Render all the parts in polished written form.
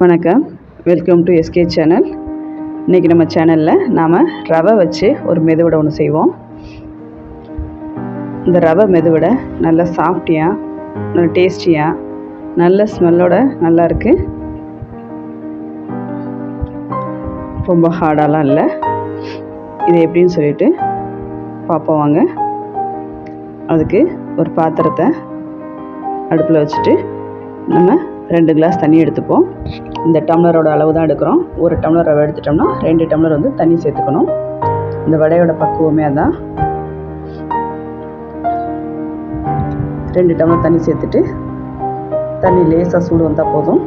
வணக்கம், welcome to SK channel. இன்றைக்கி நம்ம சேனலில் நாம் ரவை வச்சு ஒரு மெதுவடை ஒன்று செய்வோம். இந்த ரவை மெதுவடை நல்லா சாஃப்டியாக, நல்ல டேஸ்டியாக, நல்ல ஸ்மெல்லோட நல்லா இருக்குது. ரொம்ப ஹார்டாலாம் இல்லை. இது எப்படின்னு சொல்லிட்டு பார்ப்போம் வாங்க. அதுக்கு ஒரு பாத்திரத்தை அடுப்பில் வச்சுட்டு நம்ம 2 கிளாஸ் தண்ணி எடுத்துப்போம். இந்த டம்ளரோட அளவு தான் எடுக்கிறோம். ஒரு டம்ளர் ரவை எடுத்துட்டோம்னா 2 டம்ளர் வந்து தண்ணி சேர்த்துக்கணும். இந்த வடையோட பக்குவமே அதான். 2 டம்ளர் தண்ணி சேர்த்துட்டு தண்ணி லேசாக சூடு வந்தால் போதும்.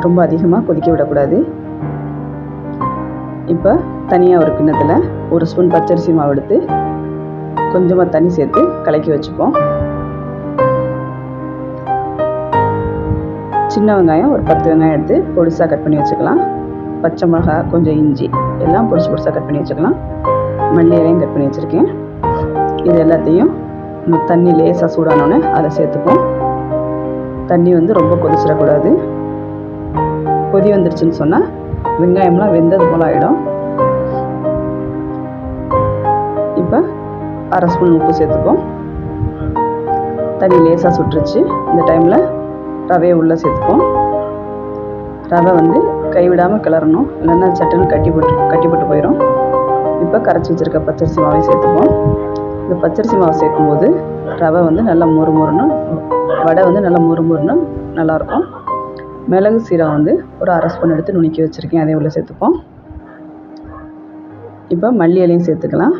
ரொம்ப அதிகமாக கொதிக்க விடக்கூடாது. இப்போ தனியாக ஒரு கிண்ணத்தில் 1 ஸ்பூன் பச்சரிசி மாவு எடுத்து கொஞ்சமாக தண்ணி சேர்த்து கலக்கி வச்சுப்போம். சின்ன வெங்காயம் ஒரு 10 வெங்காயம் எடுத்து பொடிசாக கட் பண்ணி வச்சுக்கலாம். பச்சை மிளகா, கொஞ்சம் இஞ்சி எல்லாம் பொடிசாக கட் பண்ணி வச்சுக்கலாம். மல்லி இலையும் கட் பண்ணி வச்சுருக்கேன். இது எல்லாத்தையும் தண்ணி லேசாக சூடானோடனே அதில் சேர்த்துப்போம். தண்ணி வந்து ரொம்ப கொதிச்சிடக்கூடாது. கொதி வந்துருச்சுன்னு சொன்னால் வெங்காயம்லாம் வெந்தது போல் ஆகிடும். இப்போ 1/2 ஸ்பூன் உப்பு சேர்த்துப்போம். தண்ணி லேசாக சுட்டுருச்சு. இந்த டைமில் ரவையை உள்ளே சேர்த்துப்போம். ரவை வந்து கைவிடாமல் கிளறணும், இல்லைன்னா சட்டுன்னு கட்டிப்பட்டு போயிடும். இப்போ கரைச்சி வச்சுருக்க பச்சரிசி மாவை சேர்த்துப்போம். இந்த பச்சரிசி மாவை சேர்க்கும்போது ரவை வந்து நல்லா மொறுமொறுன்னு, வடை வந்து நல்லா மொறுமொறுன்னு நல்லாயிருக்கும். மிளகு சீரகம் வந்து ஒரு 1/2 ஸ்பூன் எடுத்து நுணுக்கி வச்சுருக்கேன், அதே உள்ளே சேர்த்துப்போம். இப்போ மல்லி இலையும் சேர்த்துக்கலாம்.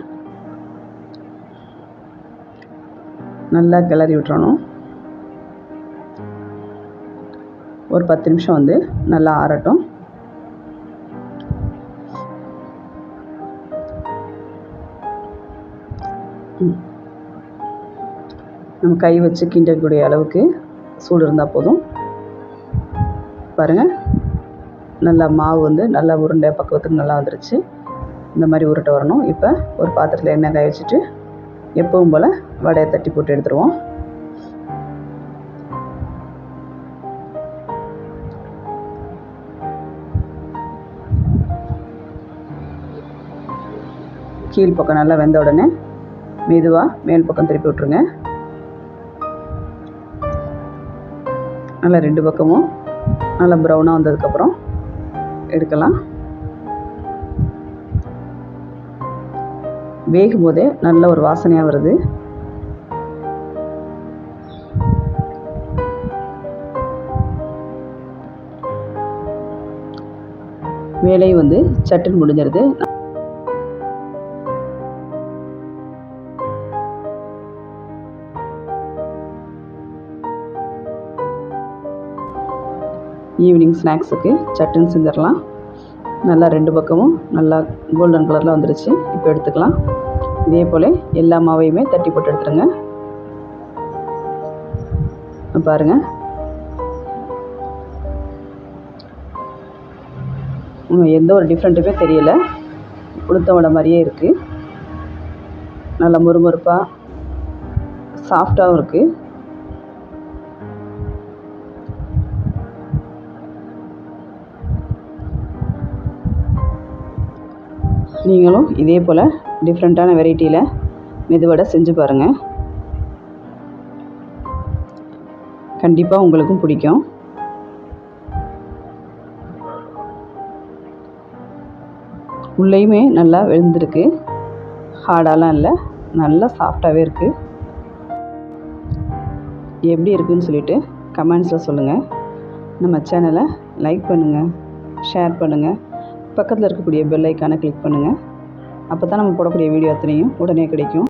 நல்லா கிளறி விட்டுறணும். ஒரு 10 நிமிஷம் வந்து நல்லா ஆறட்டும். நம்ம கை வச்சு கிண்டக்கூடிய அளவுக்கு சூடு இருந்தால் போதும். பாருங்கள், நல்லா மாவு வந்து நல்லா உருண்டை பக்குவத்துக்கு நல்லா வந்துருச்சு. இந்த மாதிரி உருட்டை வரணும். இப்போ ஒரு பாத்திரத்தில் எண்ணெய் காய வச்சுட்டு எப்பவும் போல் வடையை தட்டி போட்டு எடுத்துருவோம். கீழ் பக்கம் நல்லா வெந்த உடனே மெதுவாக மேல் பக்கம் திருப்பி விட்ருங்க. நல்லா 2 பக்கமும் நல்லா ப்ரௌனாக வந்ததுக்கப்புறம் எடுக்கலாம். வேகும் போதே நல்ல ஒரு வாசனையாக வருது. வேலையும் வந்து சட்டுன்னு முடிஞ்சிருது. ஈவினிங் ஸ்நாக்ஸுக்கு சட்டுன்னு செஞ்சிடலாம். நல்லா 2 பக்கமும் நல்லா கோல்டன் கலரில் வந்துருச்சு. இப்போ எடுத்துக்கலாம். இதே போல் எல்லா மாவையுமே தட்டி போட்டு எடுத்துருங்க. பாருங்கள், எந்த ஒரு டிஃப்ரெண்ட்டுமே தெரியலை. உளுத்த வடை மாதிரியே இருக்குது. நல்லா மொறுமொறுப்பாக சாஃப்டாகவும் இருக்குது. நீங்களும் இதே போல் டிஃப்ரெண்ட்டான வெரைட்டியில் மெதுவடை செஞ்சு பாருங்கள். கண்டிப்பாக உங்களுக்கும் பிடிக்கும். உள்ளேயுமே நல்லா வெந்திருக்கு. ஹார்டாலாம் இல்லை, நல்லா சாஃப்டாகவே இருக்குது. எப்படி இருக்குதுன்னு சொல்லிவிட்டு கமெண்ட்ஸில் சொல்லுங்கள். நம்ம சேனலை லைக் பண்ணுங்கள், ஷேர் பண்ணுங்கள். பக்கத்தில் இருக்கக்கூடிய பெல் ஐக்கானை கிளிக் பண்ணுங்கள். அப்போ தான் நம்ம போடக்கூடிய வீடியோ அத்தனையும் உடனே கிடைக்கும்.